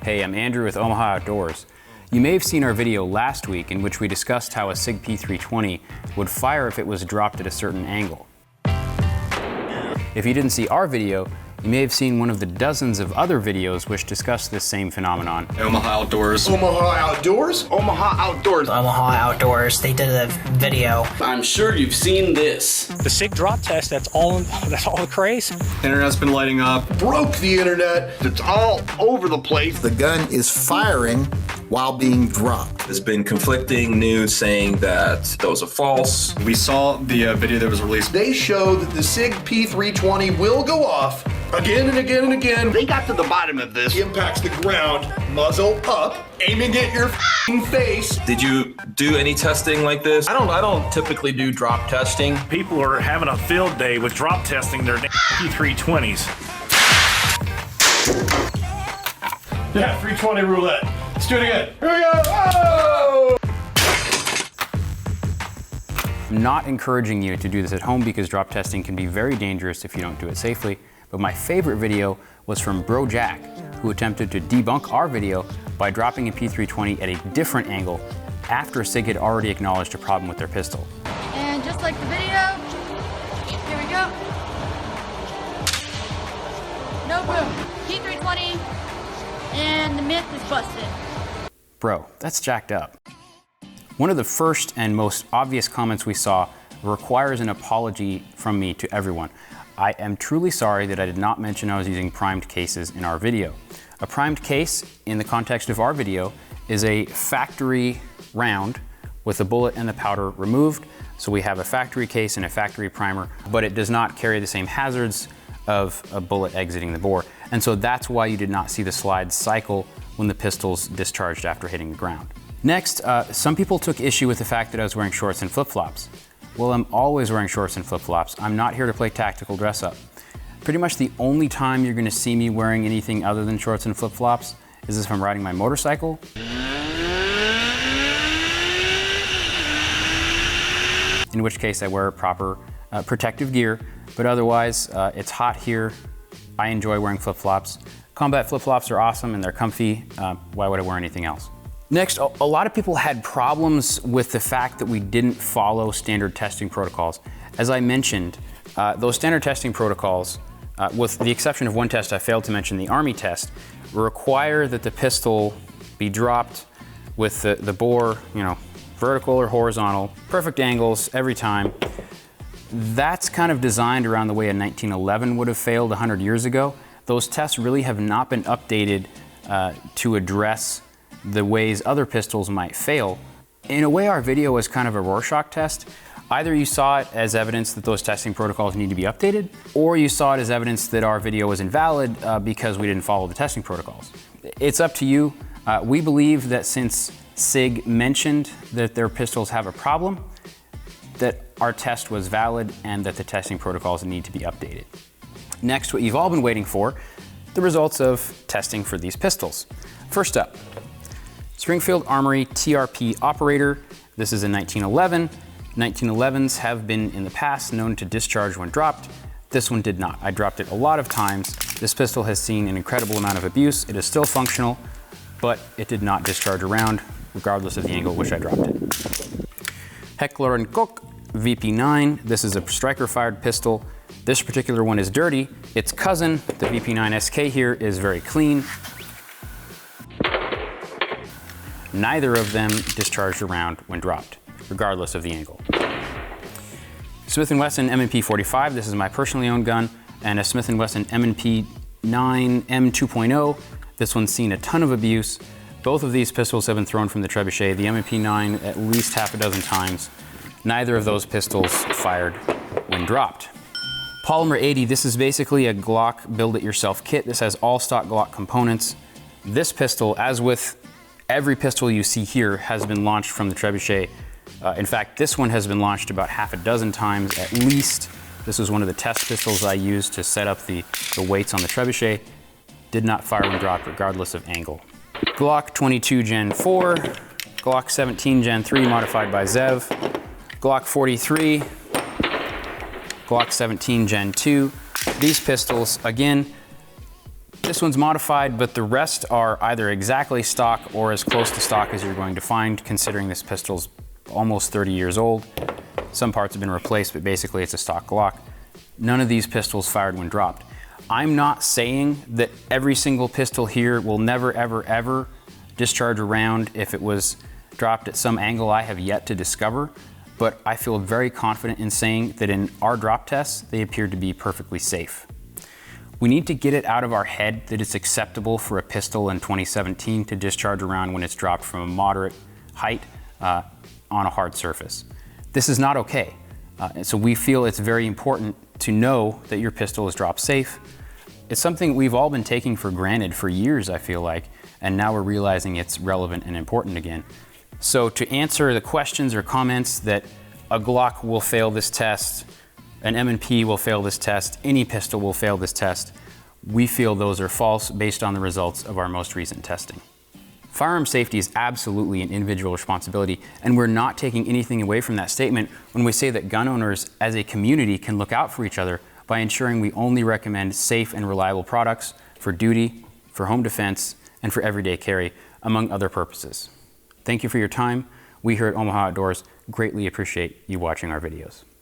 Hey, I'm Andrew with Omaha Outdoors. You may have seen our video last week in which we discussed how a Sig P320 would fire if it was dropped at a certain angle. If you didn't see our video, you may have seen one of the dozens of other videos which discuss this same phenomenon. Omaha Outdoors. Omaha Outdoors? Omaha Outdoors. Omaha Outdoors, they did a video. I'm sure you've seen this. The Sig drop test, that's all the craze. Internet's been lighting up. Broke the internet. It's all over the place. The gun is firing while being dropped. There's been conflicting news saying that those are false. We saw the video that was released. They show that the Sig P320 will go off again and again and again. They got to the bottom of this. Impacts the ground, muzzle up, aiming at your face. Did you do any testing like this? I don't typically do drop testing. People are having a field day with drop testing their P320s. Yeah, 320 roulette. Let's do it again. Here we go. Oh! I'm not encouraging you to do this at home because drop testing can be very dangerous if you don't do it safely. But my favorite video was from Bro Jack, who attempted to debunk our video by dropping a P320 at a different angle after Sig had already acknowledged a problem with their pistol. And just like the video, here we go. No boom. P320, and the myth is busted. Bro, that's jacked up. One of the first and most obvious comments we saw requires an apology from me to everyone. I am truly sorry that I did not mention I was using primed cases in our video. A primed case, in the context of our video, is a factory round with the bullet and the powder removed. So we have a factory case and a factory primer, but it does not carry the same hazards of a bullet exiting the bore. And so that's why you did not see the slide cycle when the pistol's discharged after hitting the ground. Next, some people took issue with the fact that I was wearing shorts and flip-flops. Well, I'm always wearing shorts and flip-flops. I'm not here to play tactical dress-up. Pretty much the only time you're gonna see me wearing anything other than shorts and flip-flops is if I'm riding my motorcycle. In which case I wear proper protective gear, but otherwise it's hot here. I enjoy wearing flip-flops. Combat flip-flops are awesome and they're comfy. Why would I wear anything else? Next, a lot of people had problems with the fact that we didn't follow standard testing protocols. As I mentioned, those standard testing protocols, with the exception of one test I failed to mention, the Army test, require that the pistol be dropped with the bore, vertical or horizontal, perfect angles every time. That's kind of designed around the way a 1911 would have failed 100 years ago. Those tests really have not been updated to address the ways other pistols might fail. In a way, our video was kind of a Rorschach test. Either you saw it as evidence that those testing protocols need to be updated, or you saw it as evidence that our video was invalid because we didn't follow the testing protocols. It's up to you. We believe that since Sig mentioned that their pistols have a problem, that our test was valid and that the testing protocols need to be updated. Next, what you've all been waiting for, the results of testing for these pistols. First up, Springfield Armory TRP operator. This is a 1911. 1911s have been in the past known to discharge when dropped. This one did not. I dropped it a lot of times. This pistol has seen an incredible amount of abuse. It is still functional, but it did not discharge around, regardless of the angle at which I dropped it. Heckler Koch VP9. This is a striker-fired pistol. This particular one is dirty. Its cousin, the VP9 SK here, is very clean. Neither of them discharged around when dropped, regardless of the angle. Smith & Wesson M&P 45, this is my personally owned gun, and a Smith & Wesson M&P 9 M2.0. This one's seen a ton of abuse. Both of these pistols have been thrown from the trebuchet, the M&P 9 at least half a dozen times. Neither of those pistols fired when dropped. Polymer 80, this is basically a Glock build-it-yourself kit. This has all stock Glock components. This pistol, as with every pistol you see here, has been launched from the trebuchet. In fact, this one has been launched about half a dozen times at least. This was one of the test pistols I used to set up the weights on the trebuchet. Did not fire when dropped, regardless of angle. Glock 22 Gen 4, Glock 17 Gen 3 modified by Zev, Glock 43, Glock 17 Gen 2. These pistols, again, This one's modified, but the rest are either exactly stock or as close to stock as you're going to find, considering this pistol's almost 30 years old. Some parts have been replaced, but basically it's a stock Glock. None of these pistols fired when dropped. I'm not saying that every single pistol here will never, ever, ever discharge a round if it was dropped at some angle I have yet to discover, but I feel very confident in saying that in our drop tests, they appeared to be perfectly safe. We need to get it out of our head that it's acceptable for a pistol in 2017 to discharge a round when it's dropped from a moderate height on a hard surface. This is not okay. And so we feel it's very important to know that your pistol is drop safe. It's something we've all been taking for granted for years, I feel like, and now we're realizing it's relevant and important again. So to answer the questions or comments that a Glock will fail this test, an M&P will fail this test, any pistol will fail this test, we feel those are false based on the results of our most recent testing. Firearm safety is absolutely an individual responsibility, and we're not taking anything away from that statement when we say that gun owners as a community can look out for each other by ensuring we only recommend safe and reliable products for duty, for home defense, and for everyday carry, among other purposes. Thank you for your time. We here at Omaha Outdoors greatly appreciate you watching our videos.